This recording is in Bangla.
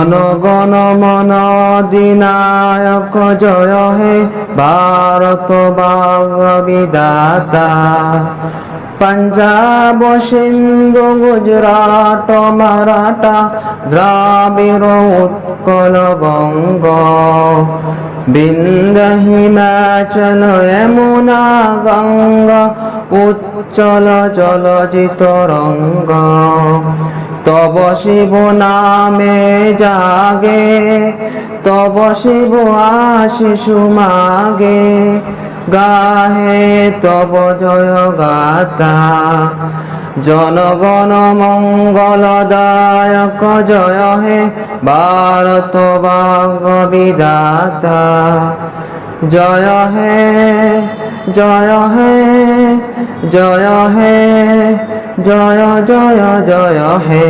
জনগণ মন অধিনায়ক জয় হে ভারত ভাগ্য বিধাতা। পঞ্জাব সিন্ধু গুজরাট মারাঠা দ্রাবিড় উৎকল বঙ্গ, বিন্ধ্য হিমাচল যমুনা গঙ্গা উচ্চল জলজিত রঙ্গ। তব শিব নামে জাগে, তব শিব আশিস মাগে, গাহে তব জয় গাথা। জনগণ মঙ্গলদায়ক জয় হে ভারত ভাগ্য বিধাতা। জয় হে জয় হে জয় হে জয় জয় জয় হে।